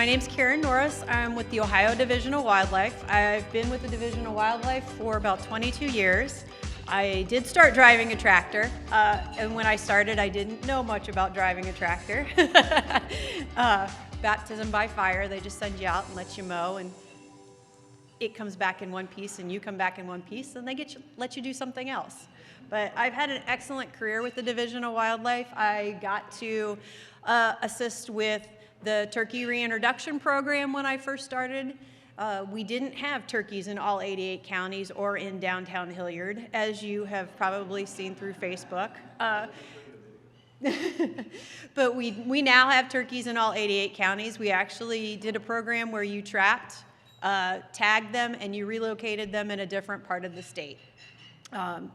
my name's Norris. I'm with the Ohio Division of Wildlife. I've been with the Division of Wildlife for about 22 years. I did start driving a tractor, and when I started, I didn't know much about driving a tractor. Baptism by fire, they just send you out and let you mow, and it comes back in one piece, and you come back in one piece, and they let you do something else. But I've had an excellent career with the Division of Wildlife. I got to assist with the turkey reintroduction program when I first started. We didn't have turkeys in all 88 counties or in downtown Hilliard, as you have probably seen through Facebook. But we now have turkeys in all 88 counties. We actually did a program where you trapped, tagged them, and you relocated them in a different part of the state.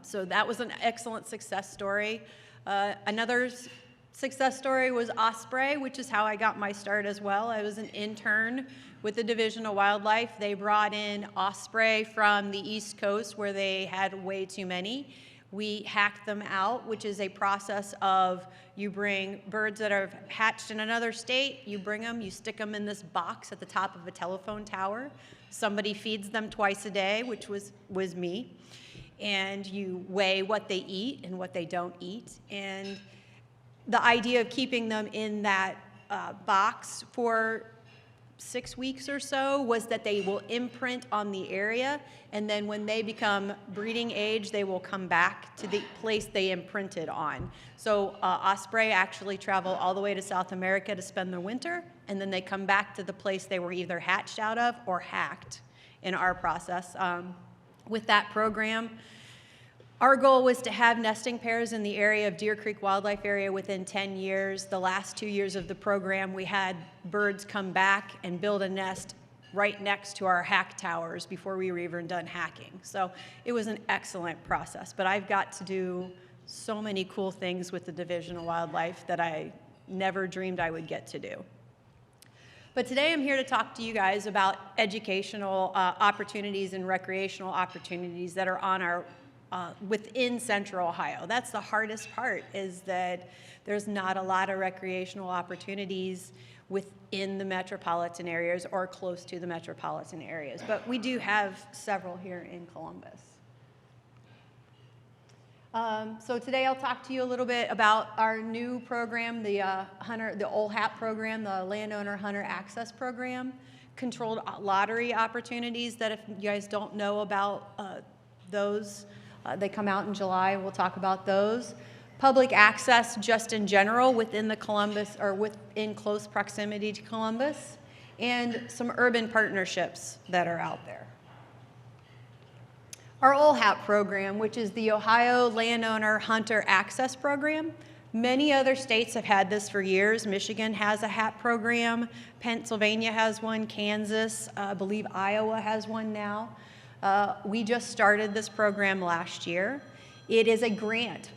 So that was an excellent success story. Another success story was Osprey, which is how I got my start as well. I was an intern with the Division of Wildlife. They brought in Osprey from the East Coast where they had way too many. We hacked them out, which is a process of you bring birds that are hatched in another state, you bring them, you stick them in this box at the top of a telephone tower. Somebody feeds them twice a day, which was me. And you weigh what they eat and what they don't eat. And the idea of keeping them in that box for 6 weeks or so was that they will imprint on the area, and then when they become breeding age, they will come back to the place they imprinted on. So Osprey actually travel all the way to South America to spend the winter, and then they come back to the place they were either hatched out of or hacked in our process. With that program, our goal was to have nesting pairs in the area of Deer Creek Wildlife Area within 10 years. The last 2 years of the program, we had birds come back and build a nest right next to our hack towers before we were even done hacking. So it was an excellent process, but I've got to do so many cool things with the Division of Wildlife that I never dreamed I would get to do. But today I'm here to talk to you guys about educational opportunities and recreational opportunities that are on our within Central Ohio. That's the hardest part, is that there's not a lot of recreational opportunities within the metropolitan areas or close to the metropolitan areas, but we do have several here in Columbus. So today I'll talk to you a little bit about our new program, the OLHAP program, the Landowner Hunter Access Program, controlled lottery opportunities that, if you guys don't know about those, they come out in July. We'll talk about those. Public access just in general within the Columbus, or within close proximity to Columbus, and some urban partnerships that are out there. Our OLHAP program, which is the Ohio Landowner Hunter Access Program. Many other states have had this for years. Michigan has a HAP program. Pennsylvania has one. Kansas, I believe Iowa has one now. We just started this program last year. It is a grant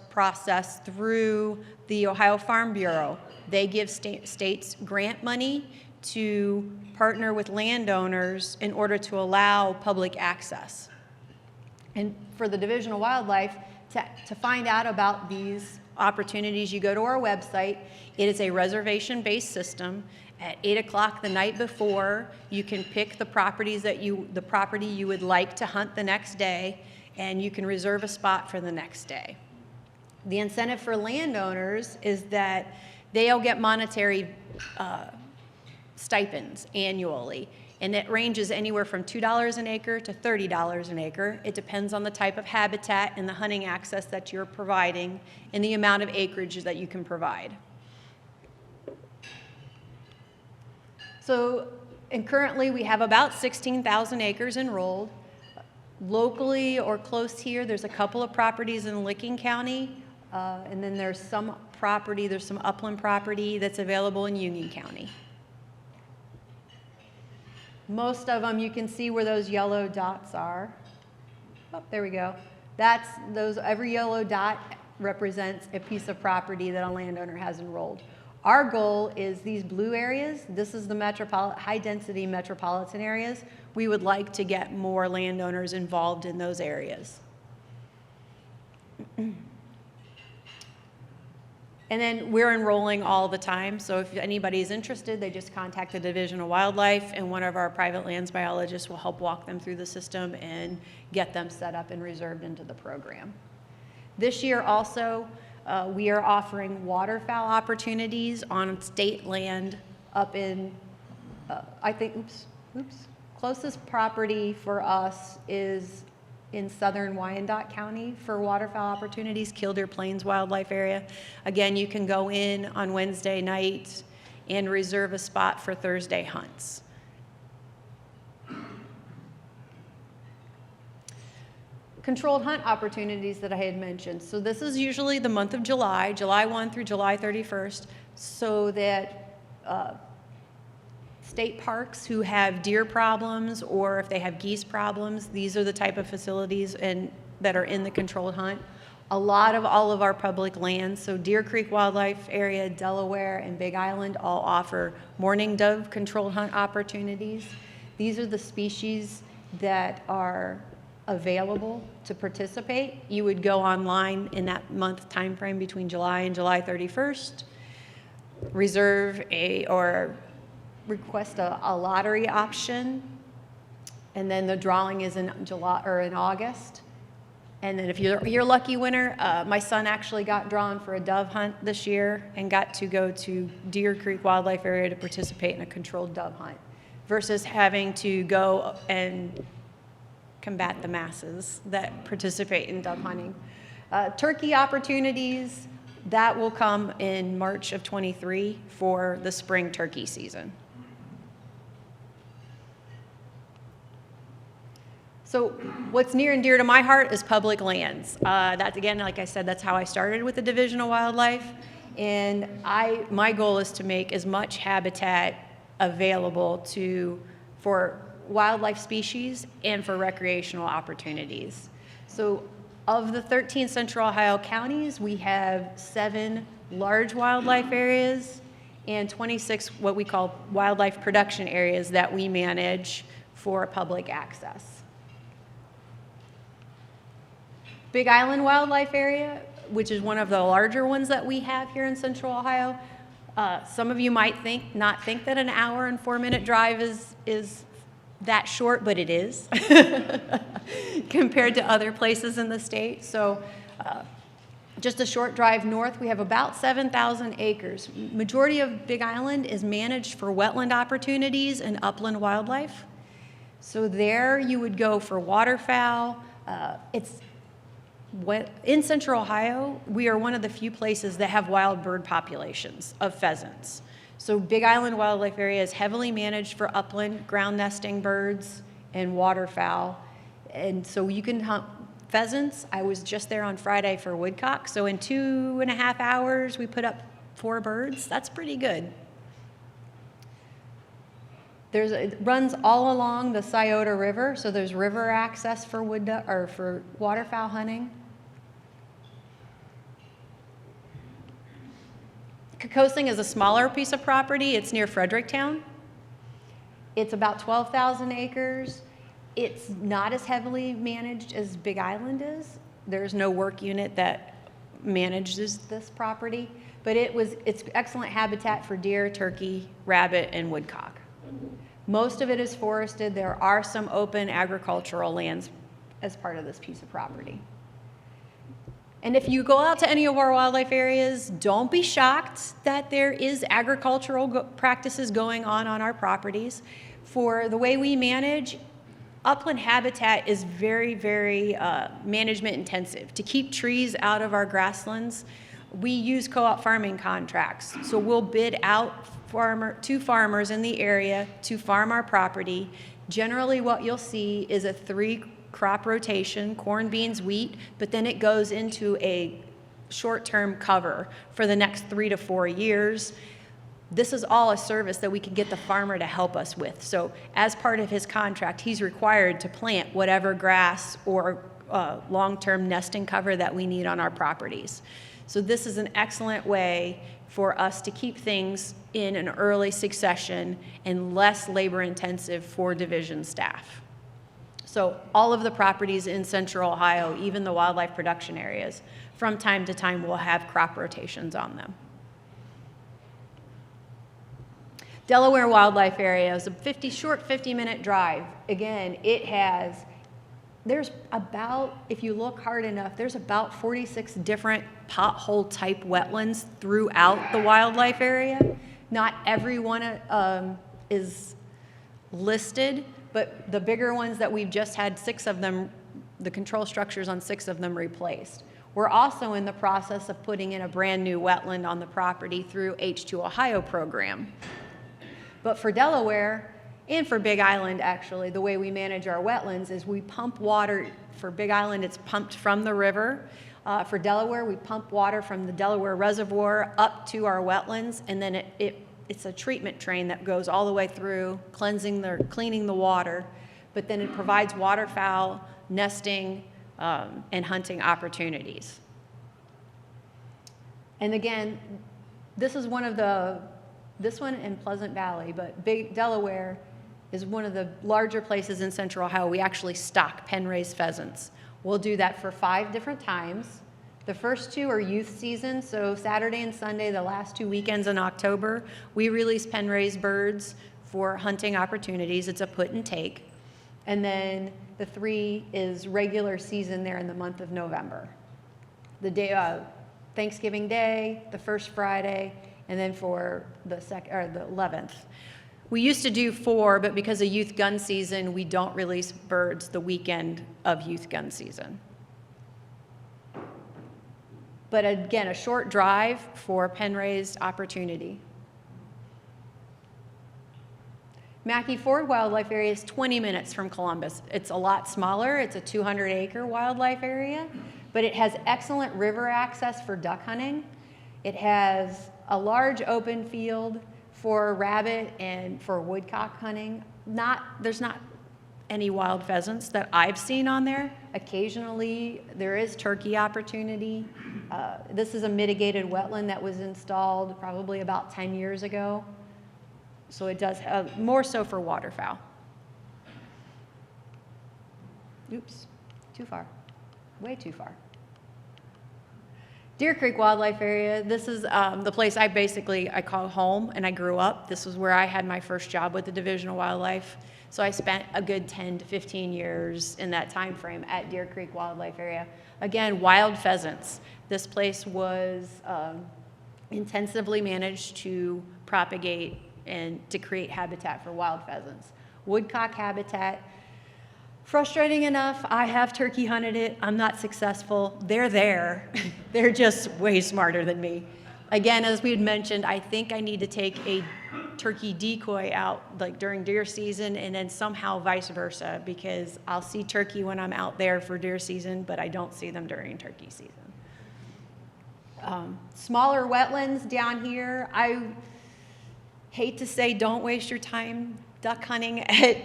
process through the Ohio Farm Bureau. They give states grant money to partner with landowners in order to allow public access. And for the Division of Wildlife, to find out about these opportunities, you go to our website. It is a reservation-based system. At 8 o'clock the night before, you can pick the property you would like to hunt the next day, and you can reserve a spot for the next day. The incentive for landowners is that they'll get monetary stipends annually, and it ranges anywhere from $2 an acre to $30 an acre. It depends on the type of habitat and the hunting access that you're providing and the amount of acreage that you can provide. So, and currently we have about 16,000 acres enrolled. Locally or close here, there's a couple of properties in Licking County, and then there's some upland property that's available in Union County. Most of them, you can see where those yellow dots are. Oh, there we go. Every yellow dot represents a piece of property that a landowner has enrolled. Our goal is these blue areas. This is the high-density metropolitan areas. We would like to get more landowners involved in those areas. And then we're enrolling all the time, so if anybody's interested, they just contact the Division of Wildlife, and one of our private lands biologists will help walk them through the system and get them set up and reserved into the program. This year also, we are offering waterfowl opportunities on state land up in, closest property for us is in southern Wyandotte County for waterfowl opportunities, Killdeer Plains Wildlife Area. Again, you can go in on Wednesday night and reserve a spot for Thursday hunts. Controlled hunt opportunities that I had mentioned. So this is usually the month of July, July 1 through July 31st, so that state parks who have deer problems or if they have geese problems, these are the type of facilities that are in the controlled hunt. All of our public lands, so Deer Creek Wildlife Area, Delaware, and Big Island all offer mourning dove controlled hunt opportunities. These are the species that are available to participate. You would go online in that month time frame between July and July 31st, request a lottery option, and then the drawing is in July or in August. And then if you're a lucky winner, my son actually got drawn for a dove hunt this year and got to go to Deer Creek Wildlife Area to participate in a controlled dove hunt versus having to go and combat the masses that participate in dove hunting. Turkey opportunities, that will come in March of 23 for the spring turkey season. So what's near and dear to my heart is public lands. That's, again, like I said, that's how I started with the Division of Wildlife. And my goal is to make as much habitat available for wildlife species and for recreational opportunities. So of the 13 Central Ohio counties, we have 7 large wildlife areas and 26 what we call wildlife production areas that we manage for public access. Big Island Wildlife Area, which is one of the larger ones that we have here in Central Ohio. Some of you might not think that an hour and 4-minute drive is that short, but it is compared to other places in the state. So just a short drive north, we have about 7,000 acres. Majority of Big Island is managed for wetland opportunities and upland wildlife. So there you would go for waterfowl. In Central Ohio, we are one of the few places that have wild bird populations of pheasants. So Big Island Wildlife Area is heavily managed for upland, ground nesting birds, and waterfowl. And so you can hunt pheasants. I was just there on Friday for woodcock. So in 2.5 hours, we put up 4 birds. That's pretty good. It runs all along the Scioto River, so there's river access for waterfowl hunting. Kokosing is a smaller piece of property. It's near Fredericktown. It's about 12,000 acres. It's not as heavily managed as Big Island is. There's no work unit that manages this property, but it's excellent habitat for deer, turkey, rabbit, and woodcock. Most of it is forested. There are some open agricultural lands as part of this piece of property. And if you go out to any of our wildlife areas, don't be shocked that there is agricultural practices going on our properties. For the way we manage, upland habitat is very, very management intensive. To keep trees out of our grasslands, we use co-op farming contracts. So we'll bid out to farmers in the area to farm our property. Generally what you'll see is a 3-crop rotation, corn, beans, wheat, but then it goes into a short-term cover for the next 3 to 4 years. This is all a service that we can get the farmer to help us with. So as part of his contract, he's required to plant whatever grass or long-term nesting cover that we need on our properties. So this is an excellent way for us to keep things in an early succession and less labor-intensive for division staff. So all of the properties in Central Ohio, even the wildlife production areas, from time to time will have crop rotations on them. Delaware Wildlife Area is a short 50-minute drive. Again, there's about, if you look hard enough, there's about 46 different pothole type wetlands throughout the wildlife area. Not every one is listed, but the bigger ones that we've just had 6 of them, the control structures on 6 of them replaced. We're also in the process of putting in a brand new wetland on the property through H2 Ohio program. But for Delaware, and for Big Island, actually, the way we manage our wetlands is we pump water. For Big Island, it's pumped from the river. For Delaware, we pump water from the Delaware Reservoir up to our wetlands, and then it's a treatment train that goes all the way through, cleaning the water, but then it provides waterfowl, nesting, and hunting opportunities. And again, this one in Pleasant Valley, but Big Delaware is one of the larger places in Central Ohio. We actually stock pen-raised pheasants. We'll do that for 5 different times. The first 2 are youth season, so Saturday and Sunday, the last 2 weekends in October, we release pen-raised birds for hunting opportunities. It's a put and take. And then the 3 is regular season there in the month of November. The day, Thanksgiving Day, the first Friday, and then for the 11th. We used to do 4, but because of youth gun season, we don't release birds the weekend of youth gun season. But again, a short drive for pen-raised opportunity. Mackey Ford Wildlife Area is 20 minutes from Columbus. It's a lot smaller. It's a 200-acre wildlife area, but it has excellent river access for duck hunting. It has a large open field for rabbit and for woodcock hunting. There's not any wild pheasants that I've seen on there. Occasionally, there is turkey opportunity. This is a mitigated wetland that was installed probably about 10 years ago. So it does more so for waterfowl. Oops, too far, way too far. Deer Creek Wildlife Area, this is the place I call home, and I grew up. This was where I had my first job with the Division of Wildlife. So I spent a good 10 to 15 years in that time frame at Deer Creek Wildlife Area. Again, wild pheasants. This place was intensively managed to propagate and to create habitat for wild pheasants. Woodcock Habitat. Frustrating enough, I have turkey hunted it. I'm not successful. They're there. They're just way smarter than me. Again, as we had mentioned, I think I need to take a turkey decoy out like during deer season and then somehow vice versa, because I'll see turkey when I'm out there for deer season, but I don't see them during turkey season. Smaller wetlands down here. I hate to say don't waste your time duck hunting at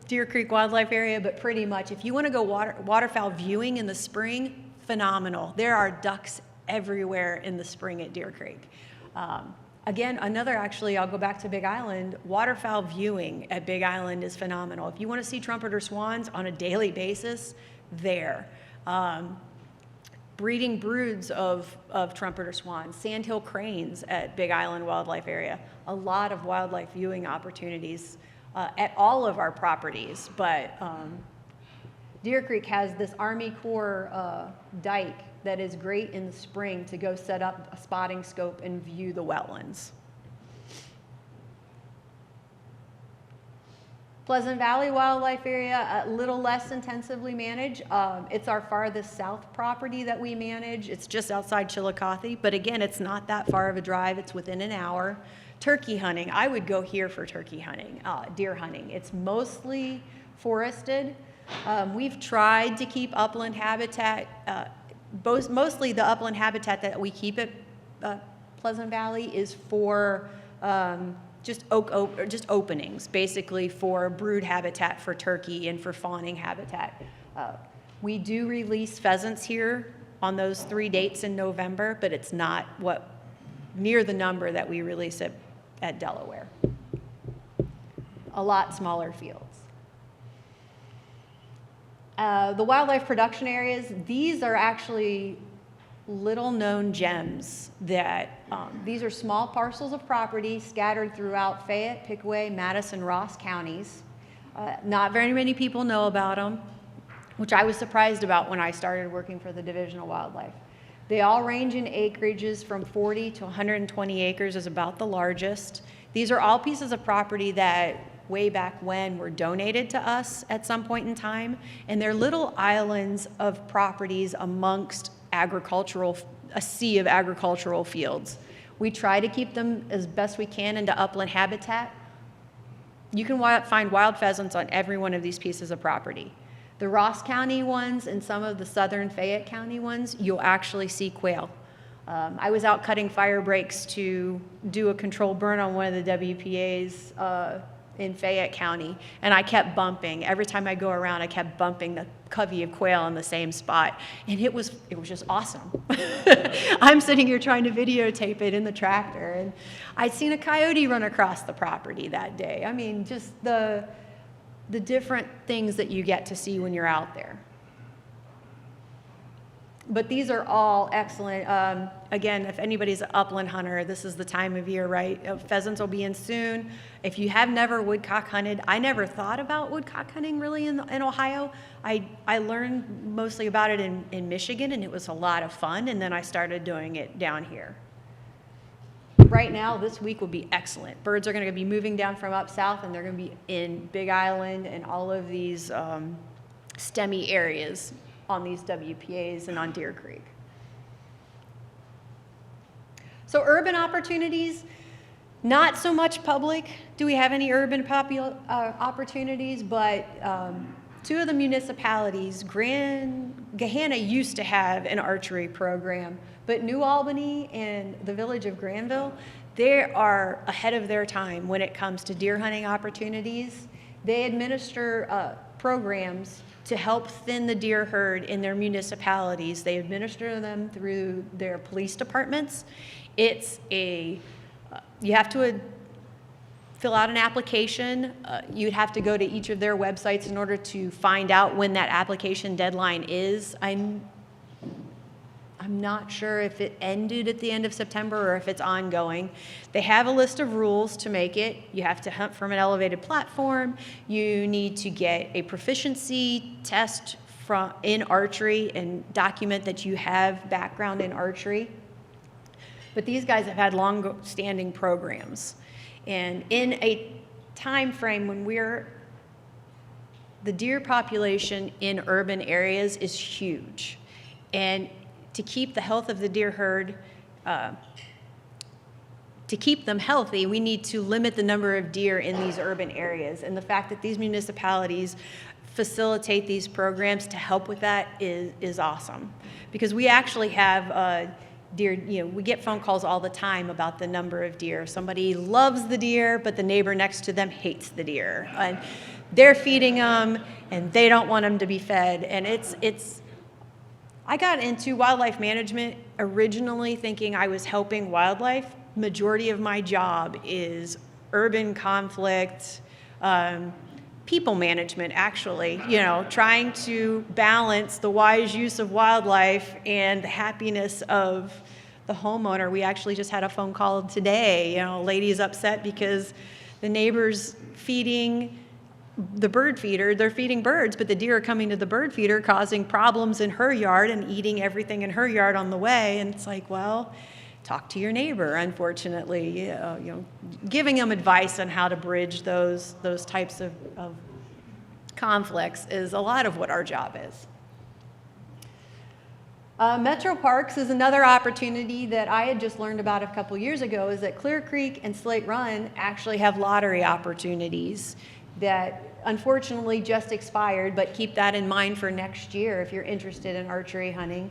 Deer Creek Wildlife Area, but pretty much if you want to go waterfowl viewing in the spring, phenomenal. There are ducks everywhere in the spring at Deer Creek. Again, I'll go back to Big Island. Waterfowl viewing at Big Island is phenomenal. If you want to see trumpeter swans on a daily basis, there. Breeding broods of trumpeter swans, sandhill cranes at Big Island Wildlife Area. A lot of wildlife viewing opportunities at all of our properties, but Deer Creek has this Army Corps dike that is great in the spring to go set up a spotting scope and view the wetlands. Pleasant Valley Wildlife Area, a little less intensively managed. It's our farthest south property that we manage. It's just outside Chillicothe, but again, it's not that far of a drive. It's within an hour. Turkey hunting, I would go here for turkey hunting, deer hunting. It's mostly forested. We've tried to keep upland habitat. Mostly the upland habitat that we keep at Pleasant Valley is for just openings, basically for brood habitat for turkey and for fawning habitat. We do release pheasants here on those 3 dates in November, but it's not near the number that we release at Delaware. A lot smaller fields. The wildlife production areas, these are actually little known gems that these are small parcels of property scattered throughout Fayette, Pickaway, Madison, Ross counties. Not very many people know about them, which I was surprised about when I started working for the Division of Wildlife. They all range in acreages from 40 to 120 acres is about the largest. These are all pieces of property that way back when were donated to us at some point in time, and they're little islands of properties amongst a sea of agricultural fields. We try to keep them as best we can into upland habitat. You can find wild pheasants on every one of these pieces of property. The Ross County ones and some of the southern Fayette County ones, you'll actually see quail. I was out cutting fire breaks to do a controlled burn on one of the WPAs in Fayette County, and I kept bumping. Every time I go around, I kept bumping the covey of quail in the same spot, and it was just awesome. I'm sitting here trying to videotape it in the tractor, and I'd seen a coyote run across the property that day. I mean, just the different things that you get to see when you're out there. But these are all excellent. Again, if anybody's an upland hunter, this is the time of year, right? Pheasants will be in soon. If you have never woodcock hunted, I never thought about woodcock hunting really in Ohio. I learned mostly about it in Michigan, and it was a lot of fun, and then I started doing it down here. Right now, this week will be excellent. Birds are going to be moving down from up south, and they're going to be in Big Island and all of these STEMmy areas on these WPAs and on Deer Creek. So urban opportunities, not so much public. Do we have any urban opportunities? But two of the municipalities, Gahanna used to have an archery program, but New Albany and the village of Granville, they are ahead of their time when it comes to deer hunting opportunities. They administer programs to help thin the deer herd in their municipalities. They administer them through their police departments. You have to fill out an application. You'd have to go to each of their websites in order to find out when that application deadline is. I'm not sure if it ended at the end of September or if it's ongoing. They have a list of rules to make it. You have to hunt from an elevated platform. You need to get a proficiency test in archery and document that you have background in archery. But these guys have had long-standing programs. And in a time frame when the deer population in urban areas is huge. And to keep the health of the deer herd, to keep them healthy, we need to limit the number of deer in these urban areas. And the fact that these municipalities facilitate these programs to help with that is awesome. Because we actually have deer, we get phone calls all the time about the number of deer. Somebody loves the deer, but the neighbor next to them hates the deer. And they're feeding them, and they don't want them to be fed. And I got into wildlife management originally thinking I was helping wildlife. Majority of my job is urban conflict, people management, actually, trying to balance the wise use of wildlife and the happiness of the homeowner. We actually just had a phone call today. A lady is upset because the neighbor's feeding the bird feeder. They're feeding birds, but the deer are coming to the bird feeder, causing problems in her yard and eating everything in her yard on the way. And it's like, well, talk to your neighbor, unfortunately. Giving them advice on how to bridge those types of conflicts is a lot of what our job is. Metro Parks is another opportunity that I had just learned about a couple years ago, is that Clear Creek and Slate Run actually have lottery opportunities that unfortunately just expired, but keep that in mind for next year if you're interested in archery hunting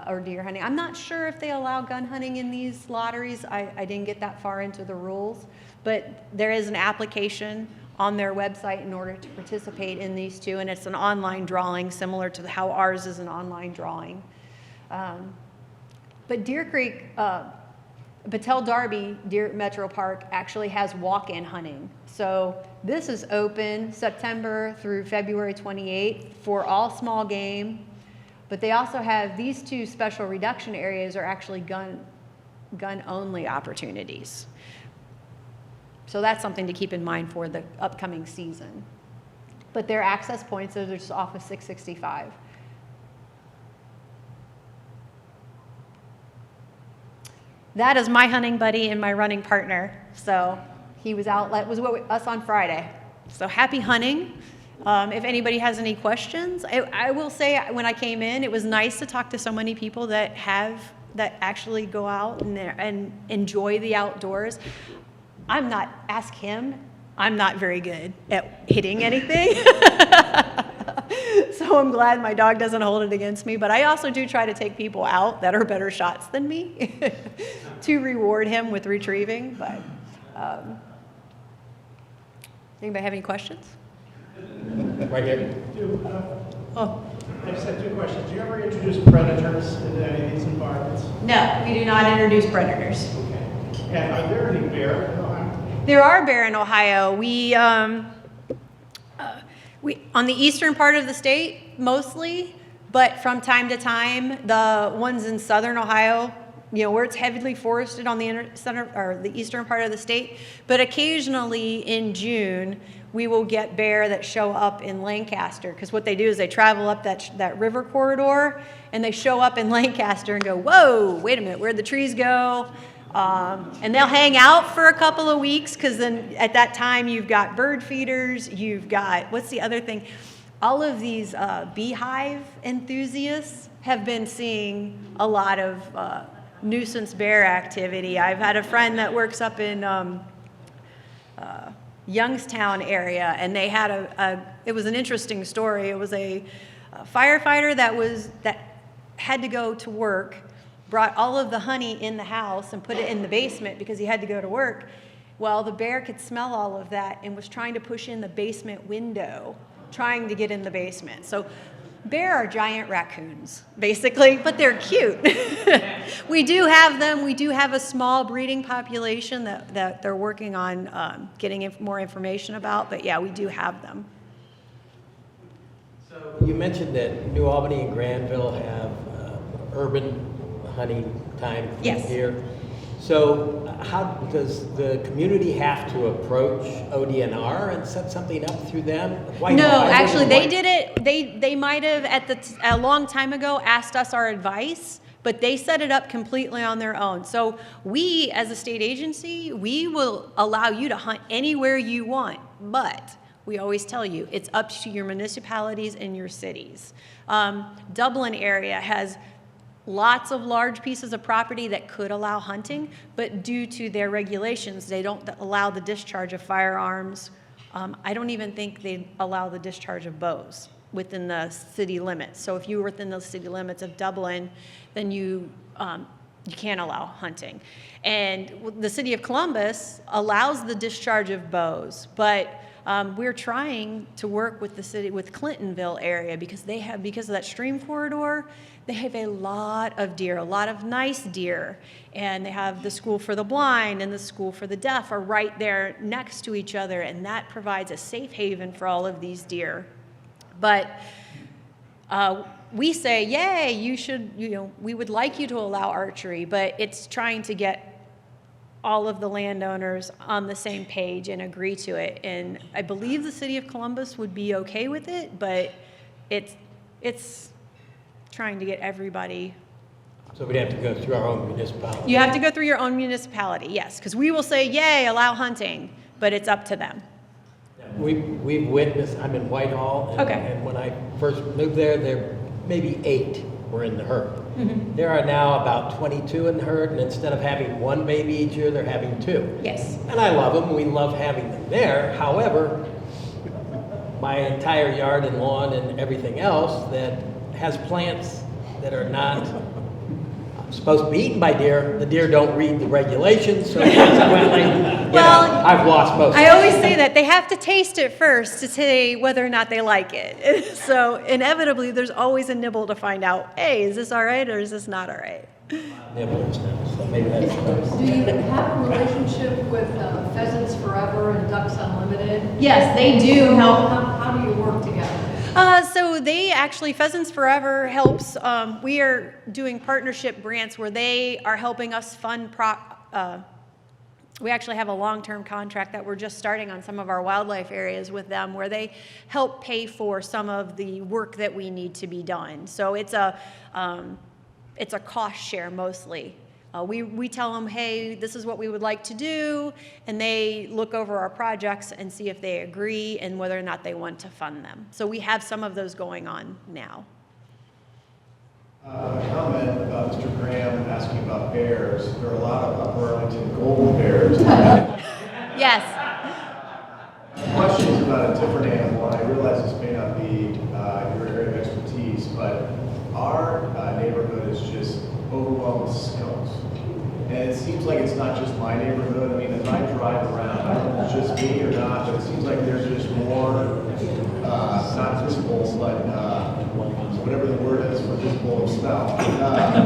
or deer hunting. I'm not sure if they allow gun hunting in these lotteries. I didn't get that far into the rules, but there is an application on their website in order to participate in these two, and it's an online drawing similar to how ours is an online drawing. But Deer Creek, Battelle Darby Deer Metro Park actually has walk-in hunting. So this is open September through February 28th for all small game, But they also have, these 2 special reduction areas are actually gun-only opportunities. So that's something to keep in mind for the upcoming season. But they're access points, so they're just off of 665. That is my hunting buddy and my running partner. So he was out, was with us on Friday. So happy hunting. If anybody has any questions, I will say when I came in, it was nice to talk to so many people that actually go out and enjoy the outdoors. Ask him, I'm not very good at hitting anything. So I'm glad my dog doesn't hold it against me, but I also do try to take people out that are better shots than me to reward him with retrieving. But anybody have any questions? Right here. I just have 2 questions. Do you ever introduce predators into any of these environments? No, we do not introduce predators. Okay. And are there any bear in Ohio? There are bear in Ohio. We on the eastern part of the state mostly, but from time to time, the ones in southern Ohio, where it's heavily forested on the eastern part of the state, but occasionally in June, we will get bear that show up in Lancaster, because what they do is they travel up that river corridor, and they show up in Lancaster and go, whoa, wait a minute, where'd the trees go? And they'll hang out for a couple of weeks, because then at that time you've got bird feeders, you've got, what's the other thing? All of these beehive enthusiasts have been seeing a lot of nuisance bear activity. I've had a friend that works up in Youngstown area, and they had it was an interesting story. It was a firefighter that had to go to work, brought all of the honey in the house and put it in the basement because he had to go to work. Well, the bear could smell all of that and was trying to push in the basement window, trying to get in the basement. So bear are giant raccoons, basically, but they're cute. We do have them. We do have a small breeding population that they're working on getting more information about, but yeah, we do have them. So you mentioned that New Albany and Granville have urban hunting time Yes. here. So how does the community have to approach ODNR and set something up through them? Why No, not? actually, they did it. They might have a long time ago asked us our advice, but they set it up completely on their own. So we, as a state agency, we will allow you to hunt anywhere you want, but we always tell you it's up to your municipalities and your cities. Dublin area has lots of large pieces of property that could allow hunting, but due to their regulations, they don't allow the discharge of firearms. I don't even think they allow the discharge of bows within the city limits. So if you're within the city limits of Dublin, then you can't allow hunting. And the city of Columbus allows the discharge of bows, but we're trying to work with the city, with Clintonville area, because because of that stream corridor, they have a lot of deer, a lot of nice deer. And they have the school for the blind and the school for the deaf are right there next to each other, and that provides a safe haven for all of these deer. But we say, yay, you should, we would like you to allow archery, but it's trying to get all of the landowners on the same page and agree to it. And I believe the city of Columbus would be okay with it, but it's trying to get everybody. So we'd have to go through our own municipality. You have to go through your own municipality, yes, because we will say, yay, allow hunting, but it's up to them. We've witnessed, I'm in Whitehall, and when I first moved there maybe 8 were in the herd. Mm-hmm. There are now about 22 in the herd, and instead of having 1 baby each year, they're having 2. Yes. And I love them. We love having them there. However, my entire yard and lawn and everything else that has plants that are not supposed to be eaten by deer, the deer don't read the regulations, so consequently, I've lost most. I always say that they have to taste it first to say whether or not they like it. So inevitably, there's always a nibble to find out, hey, is this all right or is this not all right? Nibbles now, so maybe that's Do you have a relationship with Pheasants Forever and Ducks Unlimited? Yes, they do help. How do you work together? So they actually, Pheasants Forever helps, we are doing partnership grants where they are helping us fund we actually have a long-term contract that we're just starting on some of our wildlife areas with them where they help pay for some of the work that we need to be done. So it's a cost share mostly. We tell them, hey, this is what we would like to do, and they look over our projects and see if they agree and whether or not they want to fund them. So we have some of those going on now. A comment about Mr. Graham asking about bears. There are a lot of Burlington golden bears. Yes. Questions about a different animal, and I realize this may not be your area of expertise, but our neighborhood is just overwhelmed with skunks. And it seems like it's not just my neighborhood. I mean, as I drive around, I don't know if it's just me or not, but it seems like there's just more, not visible, but whatever the word is for visible smell. Do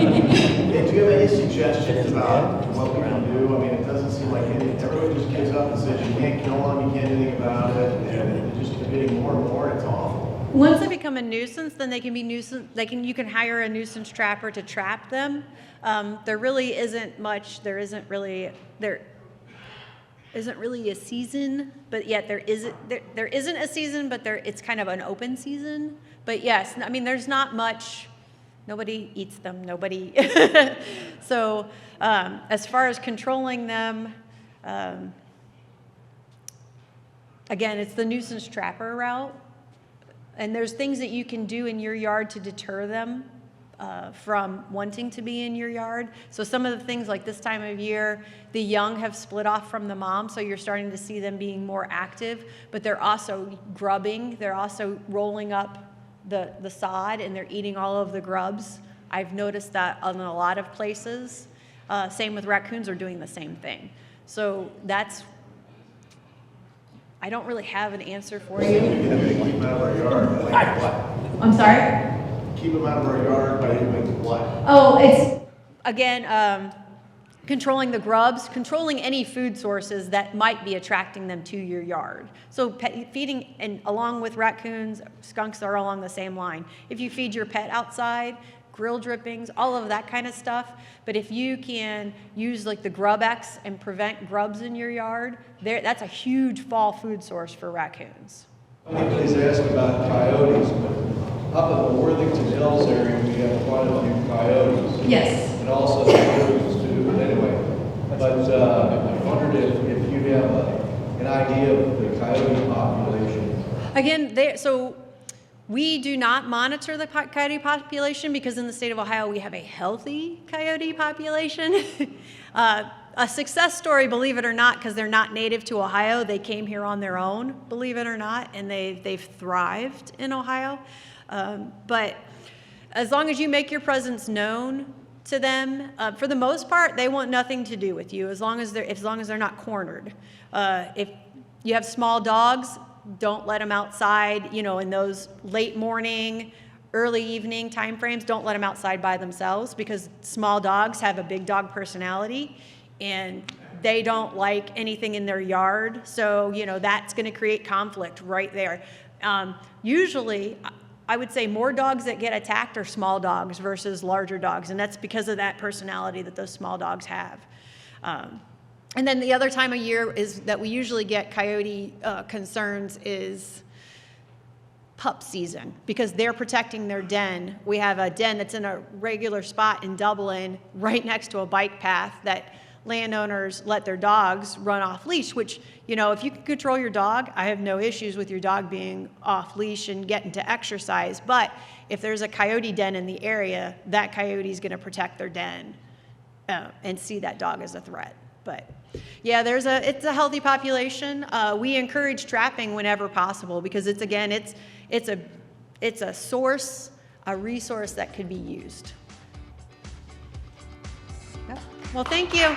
you have any suggestions about what we can do? I mean, it doesn't seem like everybody just gives up and says you can't kill them, you can't do anything about it, and they're just getting more and more, and it's awful. Once they become a nuisance, then they can be nuisance. You can hire a nuisance trapper to trap them. There really isn't much. There isn't really a season, but yet there isn't a season, but it's kind of an open season. But yes, I mean, there's not much. Nobody eats them. Nobody. So as far as controlling them, again, it's the nuisance trapper route. And there's things that you can do in your yard to deter them from wanting to be in your yard. So some of the things like this time of year, the young have split off from the mom, so you're starting to see them being more active, but they're also grubbing. They're also rolling up the sod, and they're eating all of the grubs. I've noticed that in a lot of places. Same with raccoons are doing the same thing. So I don't really have an answer for you. Keep them out of our yard. Like what? I'm sorry? Keep them out of our yard by doing what? Oh, it's, again, controlling the grubs, controlling any food sources that might be attracting them to your yard. So feeding, and along with raccoons, skunks are along the same line. If you feed your pet outside, grill drippings, all of that kind of stuff. But if you can use like the Grub-X and prevent grubs in your yard, that's a huge fall food source for raccoons. Somebody's asked about coyotes, but up in the Worthington Hills area, we have quite a few coyotes. Yes. And also coyotes too, but anyway. But I wondered if you have an idea of the coyote population. Again, so we do not monitor the coyote population because in the state of Ohio, we have a healthy coyote population. A success story, believe it or not, because they're not native to Ohio. They came here on their own, believe it or not, and they've thrived in Ohio. But as long as you make your presence known to them, for the most part, they want nothing to do with you as long as they're not cornered. If you have small dogs, don't let them outside, in those late morning, early evening time frames. Don't let them outside by themselves because small dogs have a big dog personality and they don't like anything in their yard. So, that's going to create conflict right there. Usually, I would say more dogs that get attacked are small dogs versus larger dogs, and that's because of that personality that those small dogs have. And then the other time of year is that we usually get coyote concerns is pup season because they're protecting their den. We have a den that's in a regular spot in Dublin right next to a bike path that landowners let their dogs run off leash, which, if you can control your dog, I have no issues with your dog being off leash and getting to exercise. But if there's a coyote den in the area, that coyote is going to protect their den and see that dog as a threat. But yeah, it's a healthy population. We encourage trapping whenever possible because it's a source, a resource that could be used. Yep. Well, thank you.